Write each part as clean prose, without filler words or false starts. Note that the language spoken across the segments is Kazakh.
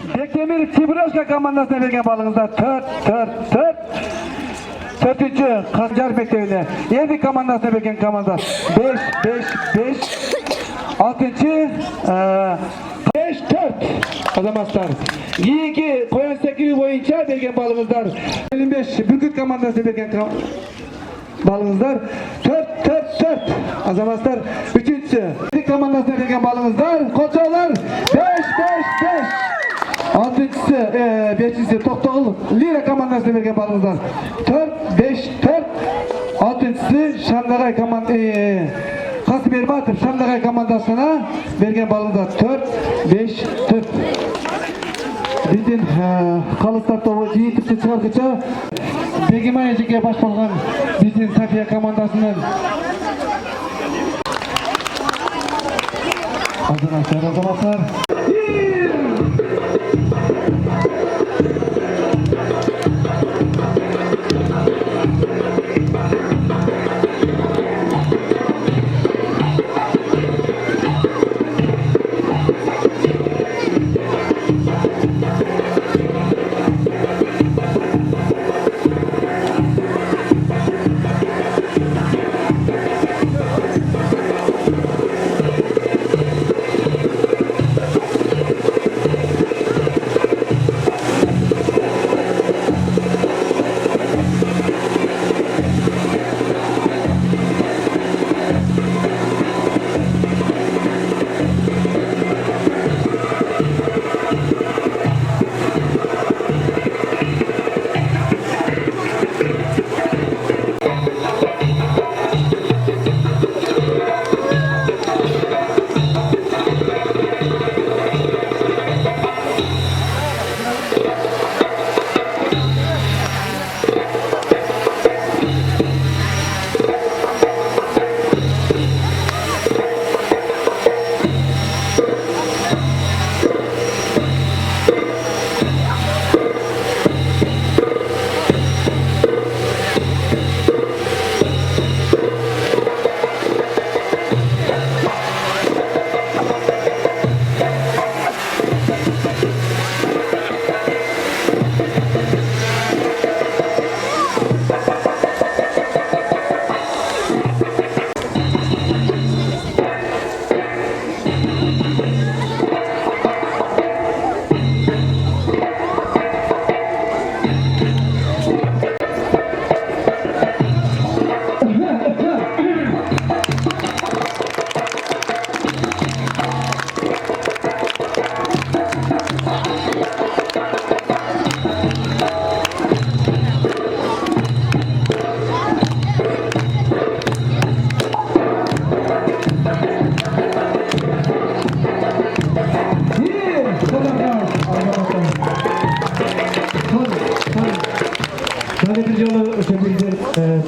Bekdemir Tiburoshka komandasına bergen balığınızda 4. Dördüncü Kancar Mektebi'ne Erdik komandasına bergen komanda 5. Altıncı 5-4 azamazlar. İki koyan sekiri boyunca bergen balığınızlar 55 Bürküt komandasına bergen balığınızlar 4 azamazlar. Üçüncüsü Erdik komandasına bergen balığınızlar Koçalar 5. Altıncısı, beşincisi Toktoğul Lira komandasına bergen balığınızlar 4. Altıncısı Şamdagay Kasım Ermatov Şamdagay komandasına bergen balığınızlar 4. Bizden Kalıstar Toğu Yiğitipçi çıkargıça Begimay Ejik'e baş bolgan bizden Safiya komandasının azamazlar.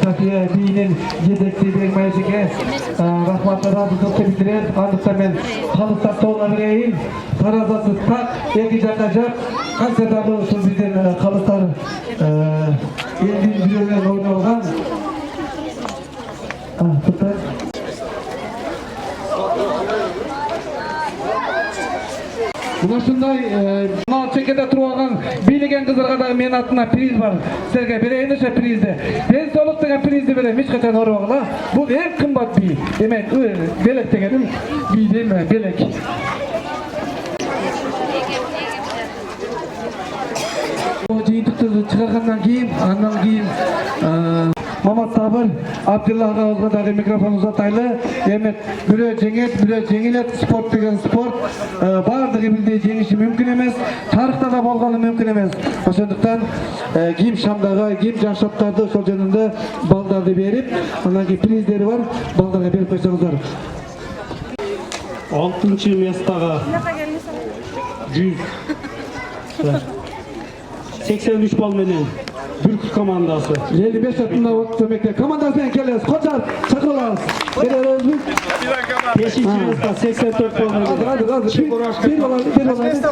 Safiye Bey'in yedekli Begimay Ejik'e rahmatla razı bitirir. Andıkta ben Kalıstar Toğu'na vereyim. Tarazası tak, iki canacak. Kaç sedalı olsun bizden Kalıstar elin bir oyunu olgan. Tutar. Buna şunday, çekede turvagan bilegen kızlarga da men atına priz var. Sizlerge bereyim de prizde. Ben soluk degen prizdi bereyim. Hiç kaçan orvagla. Bu en kımbat bir. Demek belek degenim. Bir deme belek. O ceyintikti çıkargandan keyin, andan keyin Mamat Sabır, Abdullah Ağız'daki mikrofonu uzataylı. Demek biri cenget, biri cengilet, sport degen sport. Bardığı bildiği jengişi mümkün emez. Tarihta da bolgаны mümkün emez. Oşonduktan kiyim Şamdaga, kiyim Janşaptardı sol jönünde baldardı berip, ondan keyin prizleri var, baldarga berip koysanızlar. 6-cı mesdaga 183 bal menen Bürküt komandası. 55 yaşında vakit demekte. Komandasından keliriz. Koçar, çakırlarız. Geliyoruz. 5-ci mesda 84 bal menen. Hadi. Bir olaydı.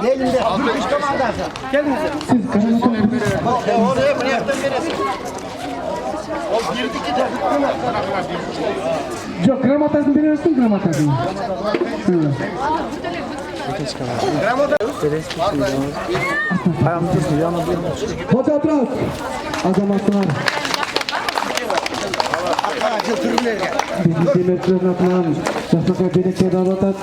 Elinde Bürküt komandası. Gelin. Siz kaçıncı verdiniz? Oraya buraya veresin. O girdiki de Yok, gramatasını biliyorsun gramatasını. Koç Atras. Azamatlar. Bizi demetlerin atlan. Jasaka benekte dağlatat.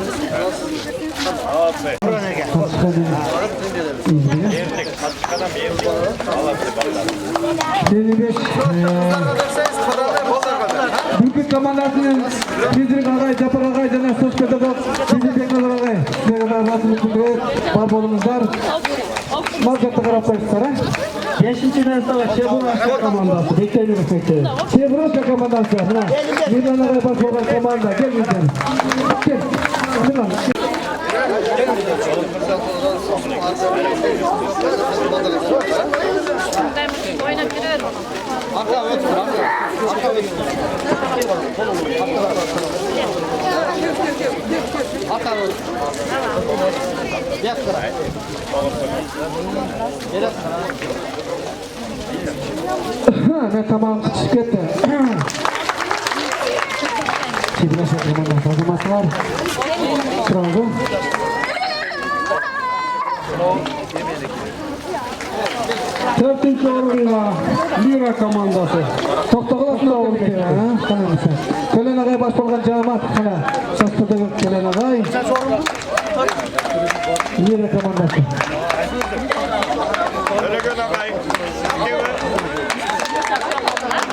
Bürküt komandasının Bizlik Ağay, Japar Ağay, Caner Söz Pedagog, Bizlik Teknazar Ağay. Sizlere kadar basımız kutluyor. Var bolumuzlar. Mazgatlı Karapayışlara. 5-ci mərtəbə Şevrov komandası. Bekleyin efekti. Şevroşka komandası. Birden Ağay baş olan komanda. Gel bizden. Gel. Lütfen. Oynayıp girer onu. Ne tamam çıkıp gitti. Şevroşka komandası. Azaması var. Şuranızı. Dördüncü oruna Lira komandası. Toktogul oldu ki ya. Kanalımızda. Kölen Ağay baş bolgan Camat. Kana. Sastı'da Kölen Ağay. Lira komandası.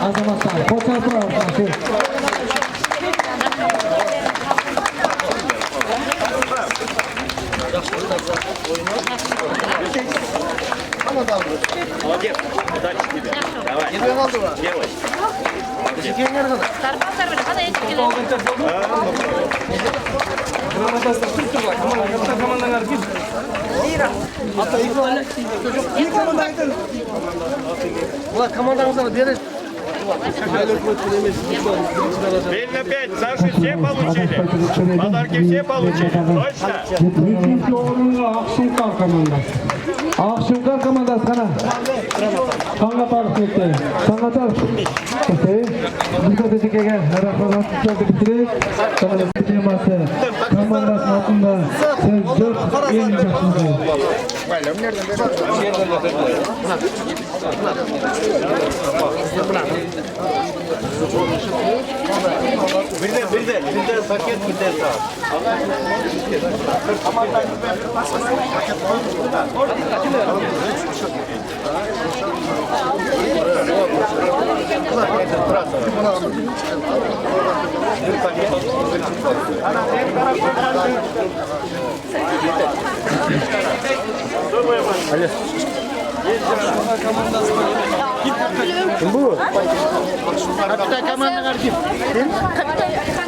Azamatlar. Koç Atras. Sarpazlar bile hadi eski gidelim. Belli 5, Саши все получили. Подарки все получили. Точно? Üçüncü oruna Aksunkar komandası. Akşunkar komandası kana. Kanka tarif etti. Sangatar. Okey. Burada dedik gel. Rahmanatçıları bitirdik. Kanalın bitirmesi. Komandasının altında. Söz 4 en başımızda. Bir de paket giderse.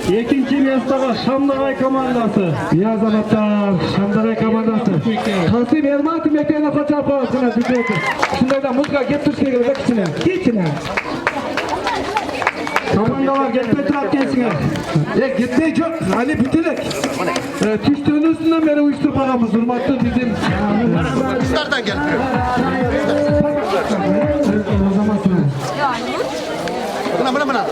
İkinci mərtəbə Şamdağay komandası. Yazamatlar. Şamdaray komandası. Kasım Ermat'ın mekanına kaçar kovasına tükürüyordu. Şundaydan muzga gep Türkiye'ye gelip içine. İçine. Komandalar getmə taraf kesine. Gitmek yok. Ali bitirek. Tüştüğünün üstünden beri uyuşturmağımız durmakta bizim. Kızlardan gel. O zaman Buna.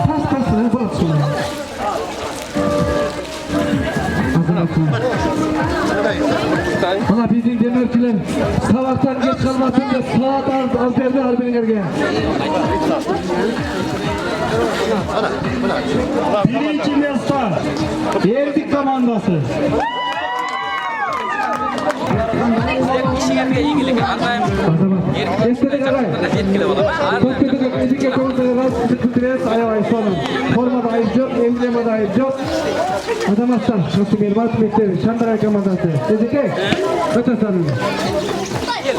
Pastasını bak sonra. Bana bizim demirciler savaştan geç kalmasın diye saat az verdi harbinlerge. Birinci mərtəbə Erdik komandası. İşinizge ilgili adayım. Estelik aday. Yetkili olamaz. Tokyo'da ezik ekonomide rast sıkıntırız ayağı sonu. Formada ayıp yok, emblem ayıp yok. Adamazsan, Kasım Ermat Mektevi, Şandaray komandası. Ezike, öte sanın. Gel.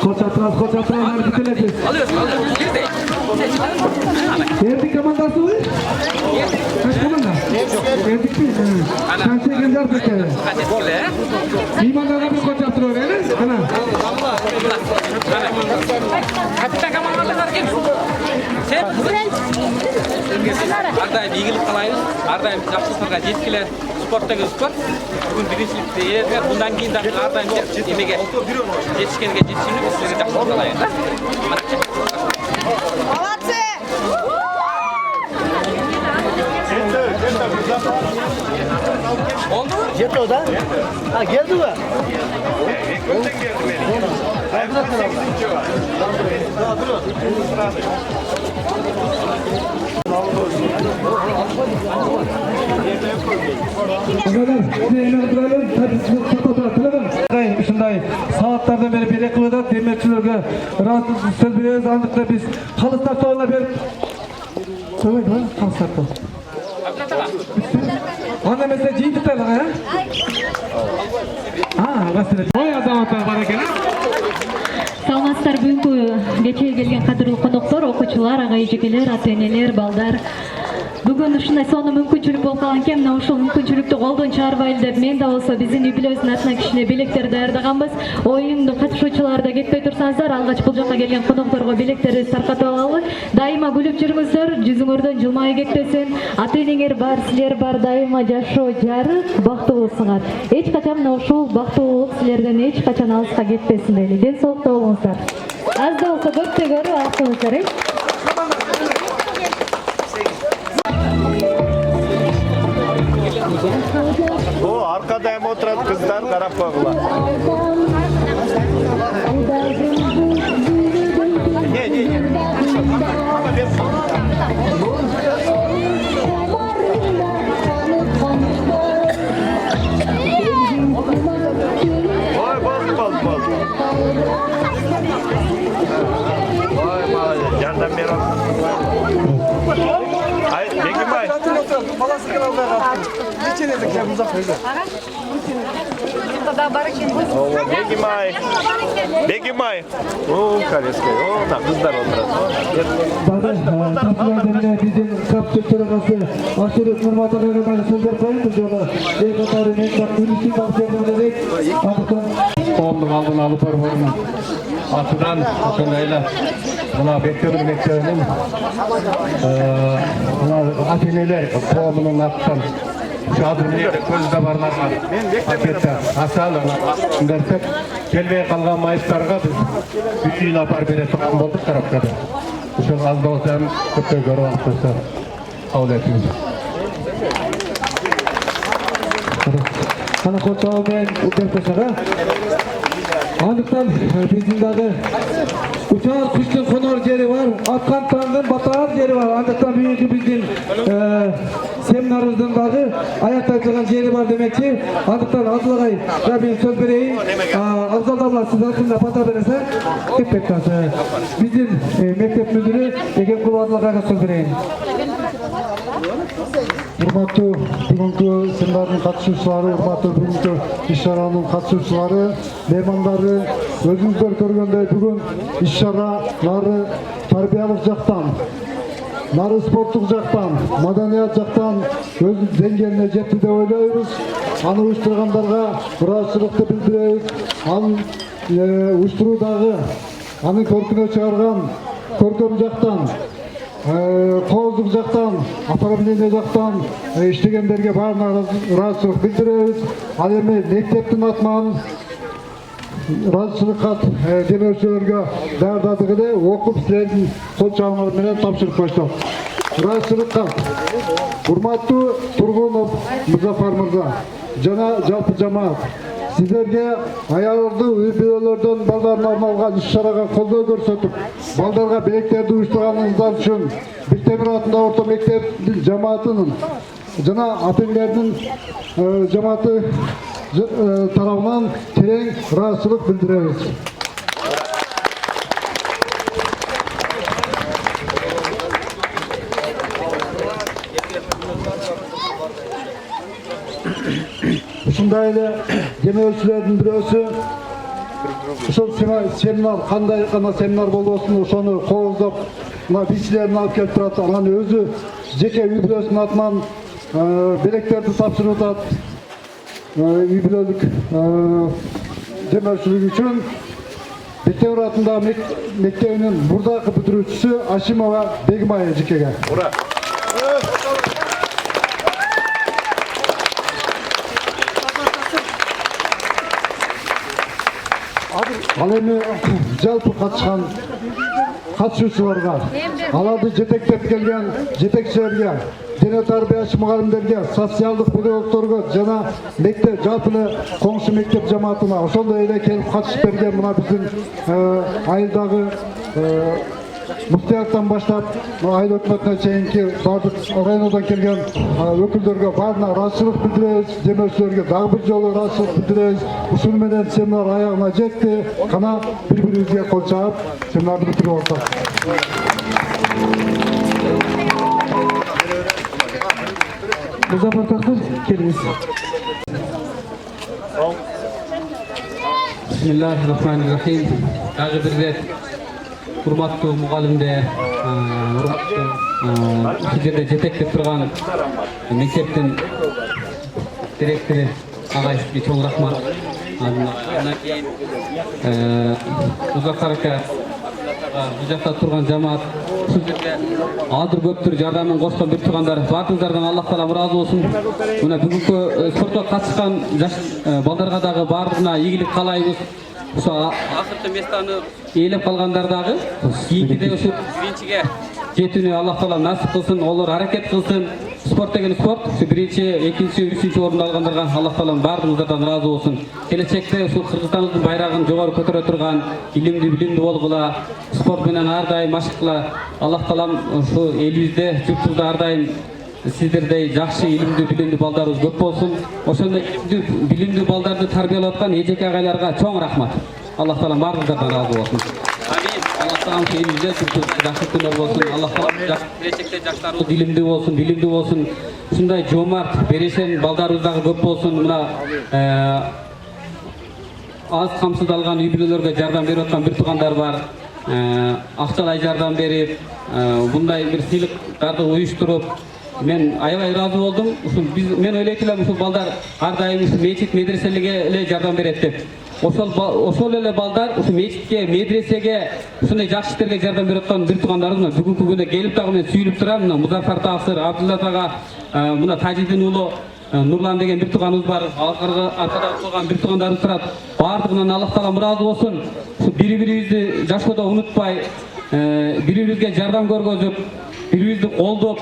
Koç Atras, harbitilesiz. Alıyorsun. Gir de. Erdik komandası mı? Kaç komanda? Erdik mi? Kansiye gönder peki. Kaç etkili? İmanlarına bir koç Atras öyle mi? Ana. Kaçta kamandalar kim? Sen. Ardayım ilgili kalayız. Ardayım yapsızlarga yetkili sporttaki spor. Bugün birincilikte yerler. Bundan keyin de ardayım emeğe yetişkenге yetişimlik sizlere жақсы kalayız. Oldu mu? Yetti o da. Ha geldi mi? Önden geldi benim. Ayakta 8. var. Ушундай сааттардан бери берек кылып демекчилерге ыраазычылык сөз беребиз. Андыкта биз калыс тартабына берип койбойт го калыс тартабы. Анда эмесе жыйынтыктайлык расында ой азаматтар бар экен. Саламатсыздар, бүгүнкү кечээ келген кадырлуу коноктор, окуучулар, ага эжекелер, ата-энелер, балдар. Бүгүн ушундай сонун мүмкүнчүлүк болуп калган экен. Мына ушул мүмкүнчүлүктү колдон чыгарбайлы деп мен да болсо биздин юбилейбиздин атынан кичине белектер даярдаганбыз. Оюндун катышуучулары да кетпей турсаңыздар, алгач бул жакка келген конокторго белектерди таркатып алалы. Дайыма күлүп жүрүңүздөр, жүзүңөрдөн жылмайы кетпесин. Ата-энеңер бар, силер бар, дайыма жашоо жарык, бактылуу сыңар. Эч качан мына ушул бактылуулук силерден эч качан алыска кетпесин дейли. Ден соолукта болуңуздар. Аз да болсо көптү көрүп алсаңыздар. O arkada hem oturan kızlar taraf bakılar. Ye. Oy bol. Oy malaya yandan beri. Ay Begim ay. Баласы келе албай калды. Неченеде кем узак койду. Begim ay. O Kaleskay. O da kızlar oturası. Dagы биздин каптын төрагасы Ашыров Нурматовага сөздөр коюп жолу. Эки катары мен күнүстүн багчалыгы элек. Коомдук алдын алып барганын атынан ошондой эле мына мектебинин мына ата-энелер коомунун атынан Şadırlı'da közde barlarga pakette asal dersak kelbey kalgan mayıslarga biz bütün apar bere sokan bulduk tarafta da. Şu az da olsa köpte görü almışsa kabul etimiz. Kana kotağı ben uçaktaşağa Andıktan bizim dağı uçağın kışkın konor yeri var, atkan tanrının batağın yeri var. Andıktan büyüdü bizim seminarımızın dağı ayaktaytılgan yeri var demekçi. Andıktan azılığay ben söz vereyim. Azal damla siz hakkında pata verirse gitmek lazım. Bizim mektep müdürü Egen Kulvadılığay'a söz vereyim. Урматтуу бүгүнкү семинардын катышуучулары, урматтуу бүгүнкү иш-чаранын катышуучулары, меймандары, өзүңүздөр көргөндөй бүгүн иш-чара нары тарбиялык жактан, нары спорттук жактан, маданият жактан өз деңгээлине жетти деп ойлойбуз. Аны уюштургандарга ыраазычылыкты билдиребиз. Аны уюштуруудагы аны көркүнө чыгарган көркөм жактан Коздук жактан, апарабилине жактан иштегендерге баарына ыраазычылык билдиребиз. Ал эми мектептин атынан ыраазычылык кат демөөрчүлөргө даярдадык эле окуп силердин кол чабыңар менен тапшырып коюштук. Ыраазычылык кат. Урматтуу Тургунов Музафар мырза жана жалпы жамаат, сиздерге аялдуу үй-бүлөлөрдөн балдарына арналган иш-чарага колдоо көрсөтүп, балдарга белектерди уюштурганыңыздар үчүн Биктемир атында орто мектеп жамаатынын жана ата-энелердин жамааты тарабынан терең ыраазычылык билдиребиз. Ушундай эле демөөрчүлөрдүн бирөөсү ошол семинар кандай гана семинар болбосун ошону кооздоп мына бийчилерин алып келип турат. Анан өзү жеке үй-бүлөсүнүн атынан белектерди тапшырып атат. Үй-бүлөлүк демөөрчүлүк үчүн Биктемир атындагы мектебинин мурдакы бүтүрүүчүсү Ашимова Бегимай эжекеге. Ура! Ал эми жалпы катышуучуларга, аларды жетектеп келген жетекчилерге, дене тарбияшы мугалимдерге, социалдык педагогторго жана мектеп жалпы эле коңшу мектеп жамаатына ошондой эле келип катышып берген мына биздин айылдагы муфтияттан баштап айыл өкмөтүнө чейинки баардык райондон келген өкүлдөргө баарына ыраазычылык билдиребиз. Демөөрчүлөргө дагы бир жолу ыраазычылык билдиребиз. Ушул менен семинар аягына жетти. Кана бири-бирибизге кол чаап семинарды бүтүрүп атат. Музафар Такыр, келиңиз. Bismillahirrahmanirrahim. Дагы бир рет урматтуу мугалимде, урматтуу сиздерде жетектеп турган мектептин директору агай сизге чоң рахмат. Андан кийин Музафар ака, бул жакта турган жамаат, сиздерге азыр көптүр жардамын кошкон бир туугандар, баардыгыңардан Аллах таала ыраазы болсун. Мына бүгүнкү спортко катышкан жаш балдарга дагы баардыгына ийгилик каалайбыз. Ошо акыркы местаны ээлеп калгандар дагы кийинкиде ошо биринчиге жетүүнү Аллах таала насип кылсын, олар аракет кылсын. Спорт деген спорт. Ушу биринчи, экинчи, үчүнчү орунду алгандарга Аллах таала баардыгыңыздардан ыраазы болсун. Келечекте ушул Кыргызстандын байрагын жогору көтөрө турган, илимдүү, билимдүү болгула, спорт менен ар дайым машыктыла. Аллах таалам ушу элибизде, журтубузда ар дайым сиздердей жакшы илимдүү, билимдүү балдарыбыз көп болсун. Ошондой илимдүү, билимдүү балдарды тарбиялап аткан эжеке агайларга чоң рахмат. Аллах таалам баардыгыңыздардан ыраазы болсун. Амин. Аллах таалам элибизде жакшы күндөр болсун. Аллах таалам келечекте жаштарыбыз илимдүү болсун, билимдүү болсун. Ушундай жомарт, берешен балдарыбыз дагы көп болсун. Мына аз камсыздалган үй-бүлөлөргө жардам берип аткан бир туугандар бар. Акчалай жардам берип, мындай бир сыйлыктарды уюштуруп, мен аябай ыраазы болдум. Мен ойлойт элем ушул балдар ар дайым ушу мечит, медреселерге эле жардам берет деп. Ошол эле балдар ушу мечитке, медресеге, ушундай жакшы иштерге жардам берип аткан бир туугандарыбыз бүгүнкү күндө келип дагы мен сүйүнүп турам. Мына Музафар Такыр, Абдулла ага, мына Тажидин уулу Нурлан деген бир тууганыбыз бар. Аркада турган бир туугандарыбыз турат. Баардыгынан Аллах таала ыраазы болсун. Ушу бири-бирибизди жашоодо унутпай, бири-бирибизге жардам көргөзүп, бири-бирибизди колдоп,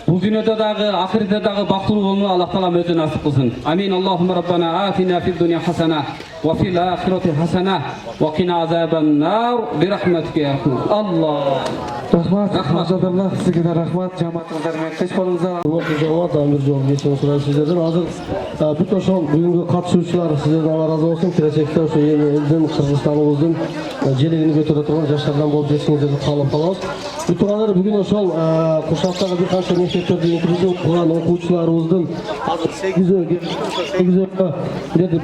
бул дүйнөдө дагы, ахиретте дагы бактылуу болууну Аллах таалам өзү насип кылсын. Амин. Аллахумма раббана атина фид дунья хасана ва фил ахирати хасана ва кина азабан нар би рахматика я рахман. Аллах. Рахмат, жадарлар, сизге да рахмат. Жамаатыңыздар менен кеч болуңуздар. Жамаат бир жолу кечирип сурайт сиздерден. Азыр бүт ошол бүгүнкү катышуучулар сиздерден Алла ыраазы болсун. Келечекте ошо элдин, Кыргызстаныбыздын желегин көтөрө турган жаштардан болуп жетишиңиздерди каалап калабыз. Бүт туугандар, бүгүн ошол курчактагы бир канча мектептерде инклюзив кылган окуучуларыбыздын азыр 8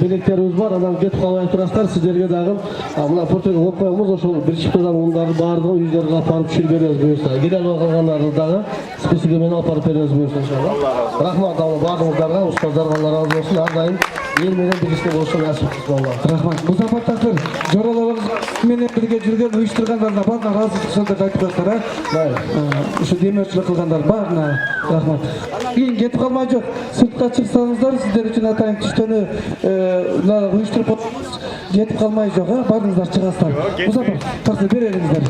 белектерибиз бар. Анан кетип калбай турасыздар. Сиздерге дагы мына портфель коюп коебуз. Ошол бир чиптадан ундарды баардыгын үйдөргө алып барып түшүрүп беребиз буюрса. Келе албай калгандарды дагы списоги менен алып барып беребиз буюрса иншалла. Рахмат баардыгыңыздарга, устаздарга Алла ыраазы болсун. Ар дайым эл менен бириксе болушу насип кылсын Алла. Рахмат. Музафар Такыр, жораларыбыз менен бирге жүргөн, уюштургандарына баарына ыраазычылык сөздөрдү айтып жатсыздар, ушу демөөрчүлүк кылгандар баарына рахмат. Кийин кетип калмай жок. Сыртка чыксаңыздар, сиздер үчүн атайын түштөнү уюштуруп кетип калмай жок, баарыңыздар чыгасыздар. Музафар Такыр берелиңиздер.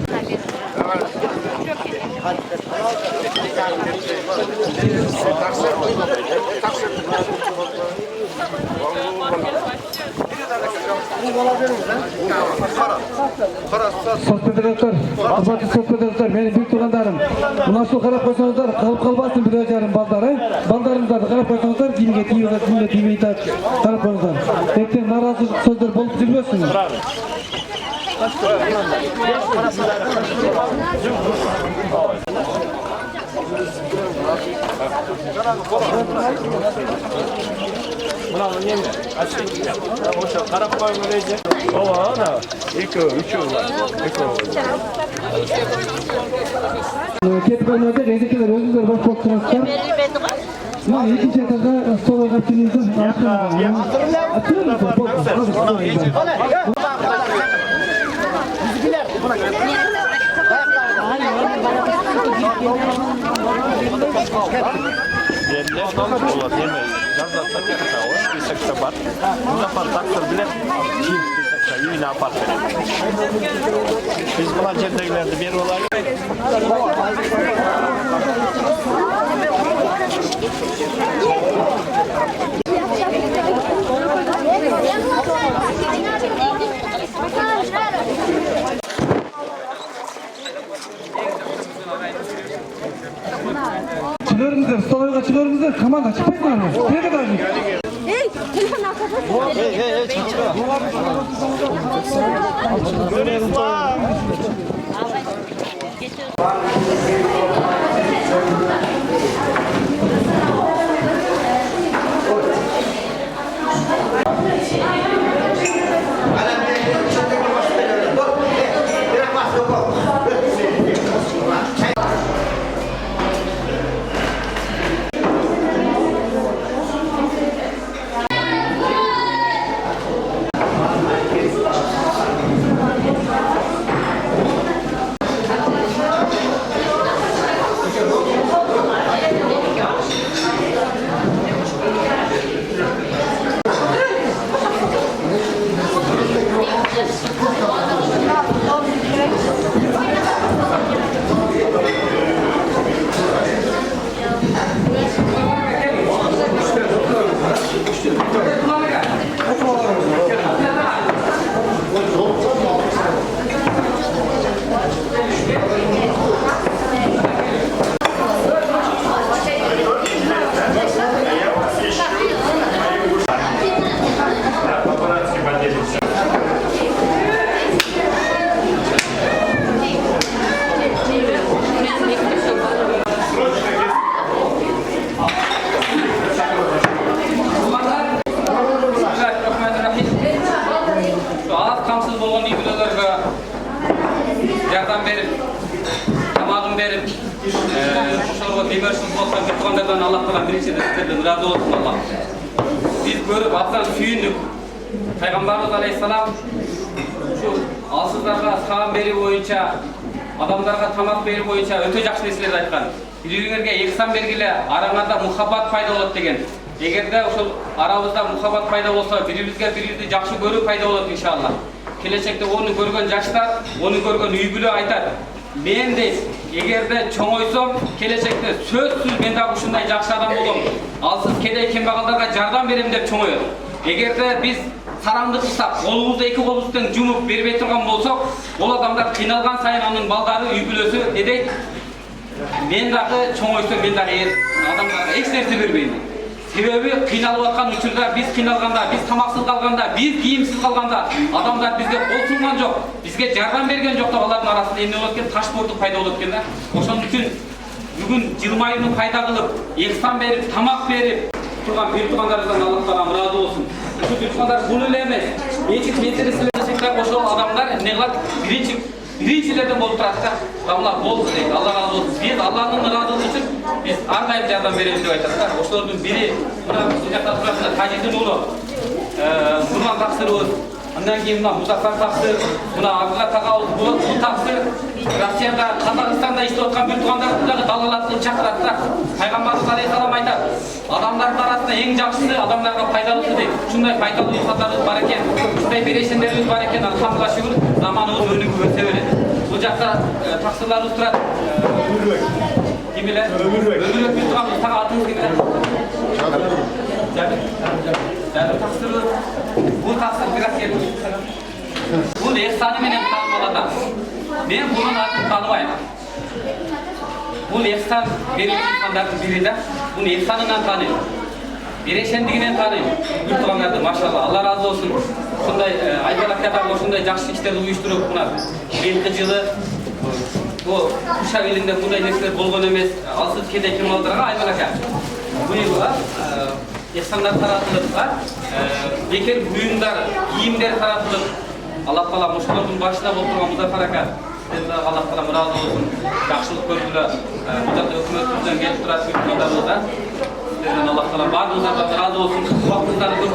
Соцпедагогтор, урматтуу соцпедагогтор, менин бир туугандарым, мына ушул карап койсоңуздар, калып калбасын бир жарым балдар, балдарыңыздарды карап койсоңуздар, кимге тийип, кимге тийбей атат, карап коюңуздар. Эртең нааразычылык сөздөр болуп жүрбөсүн. Мынаны неме? Ошо карап коюңуз эже. Ооба, ана 2-3 бар. Кетип калмайсыздар, эжекелер өзүңүздөр бош болуп турасыздар. Мына экинчи этажга столго калып Muzafar Takır bilen үйüne apart verelim. Biz buna yerdekilerdi bir olay. Çıkarınızlar, stoloyga çıkarınızlar, komanda çıkmayın mı? Ne kadar? Hey, telefon arkadaşlar. Yardım verip, tamamını verip, şurada demirsiz olsa bir konudan Allah falan birinci de sizlerden razı olsun Allah. Biz görüp attan süyündük. Peygamberimiz Aleyhisselam şu alsızlarga sağım beri boyunca, adamlarga tamak beri boyunca öte jakşı neslerdi aytkan. Birbirlerге ihsan bergile, arаңарда muhabbat пайда болот деген. Эгерде ошол арабызда muhabbat пайда болсо, бири-бирибизди жакшы көрүү пайда болот иншалла. Келечекте onu көргөн жаштар, onu көргөн үй бүлө айтат. Мен дейт, эгерде чоңойсом, келечекте сөзсүз мен да ушундай жакшы адам болом. Алсыз кедей кембагалдарга жардам берем деп чоңоет. Эгерде биз сараңдык ыштап, колубузду эки колубуздан жумуп бербей турган болсок, ол адамдар кыйналган сайын анын балдары, үй бүлөсү не дейт? Мен дагы чоңойсом, мен дагы адамдарга эч нерсе бербейм. Себеби кыйналып аткан учурда, биз кыйналганда, биз тамаксыз калганда, биз кийимсиз калганда, адамдар бизге кол сунган жок, бизге жардам берген жок да, алардын арасында эмне болот экен? Ташбордук пайда болот экен да. Ошон үчүн бүгүн жылмаюуну пайда кылып, ихсан берип, тамак берип турган бир туугандарыбыздан Аллах таалам ыраазы болсун. Ушул бир туугандар бул эле эмес. Эки метрселерде ошол адамдар эмне кылат? Биринчилерден болуп турат да. Алла болду дейт. Алла разы болсун. Биз Алланын ыраазылыгы үчүн биз ар кайым жардам беребиз деп айтат да. Ошолордун бири мына бул жакта турган Тажидин уулу Нурман таксырыбыз. Андан кийин мына Музафар таксыр, мына Абдулла Тагабыз бул таксыр Россияда, Казакстанда иштеп аткан бир туугандарыбыз дагы далалаттын чакырат да. Пайгамбарыбыз алейхиссалам айтат. Адамдардын арасында эң жакшысы адамдарга пайдалысы дейт. Ушундай пайдалуу инсандарыбыз бар экен, ушундай берешендерибиз бар экен. Алхамдулилла шүгүр, заманыбыз өнүгүп өсө берет. Бул жакта таксырларыбыз турат. Ким эле? Өмүрбек бир тууганыбыз, тага атыңыз ким эле? Жабир таксырыбыз. Бул таксыр бирок келди. Бул эхсаны менен таанымал адам. Мен bunun атын таныбайм. Бул эхсан берүүчү инсандардын бири да. Буну эхсанынан тааныйм. Берешендигинен тааныйм. Бир туугандарды машалла, Алла разы болсун. Ушундай Айбалакада ошондой жакшы иштерди уюштуруп, мына белги жылы бул Куша элинде мындай нерселер болгон эмес. Алсыз кедей кемалдарга Айбалака буюлар, эхсандар таратылып, бекер буюмдар, кийимдер таратылып, Аллах таалам ошолордун башында болуп турган Музафар ака, Аллах таалам ыраазы болсун. Жакшылык көрдүлөр. Бул жакта өкмөтүбүздөн келип турат бирден Аллах таалам баарыңыздардан ыраазы болсун. Убактыңыздарды көп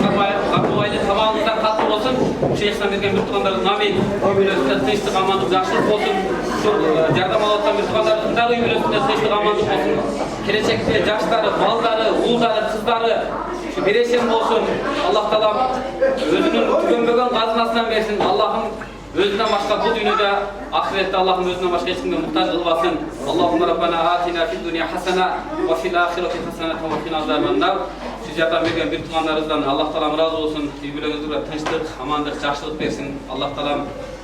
капмайлы, тамагыңыздар таттуу болсун. Ушу эхсан берген бир туугандардын амин. Үй бүлөсүндө тынчтык, амандык, жакшылык болсун. Ушул жардам алып аткан бир туугандардын дагы үй бүлөсүндө тынчтык, амандык болсун. Келечекте жаштары, балдары, уулдары, кыздары берешен болsun. Allah taala özünün tükenmegen kazanasından versin. Allah'ım özünden başka bu dünyada, ahirette Allah'ım özünden başka hiç kimden muhtaç kılmasın. Allahümme Rabbena atina fid dunya hasana ve fil ahireti hasana ve qina azabannar. Siz yatan bergen bir tuğanlarınızdan Allah taala razı olsun. Birbirinize tinçlik, amanlık, yaxşılık versin. Allah taala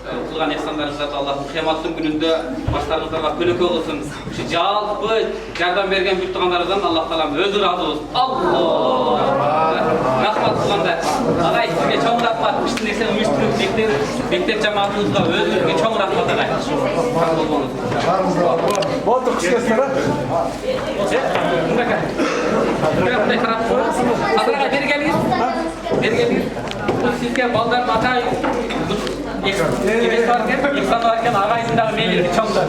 кылган эхсандарыңызды Аллахтын кыяматтын күнүндө баштарыңыздарга көлөкө кылсын. Ушу жалпы жардам берген бүт туугандарыңыздан Аллах таалам өзү ыраазы болсун. Аллах рахмат кылганда. Агай сизге чоң рахмат. Иштин эсен уюштуруп мектеп жамаатыбызга өзүңүзгө чоң рахмат агай. Болду кышкырсыздар. Мындай карап коюңуз. Азырга бери келиңиз. Бери келиңиз. Бул сизге балдар атай эмес бар экен, ихсан бар экен, агайдын дагы мээли чоңдор.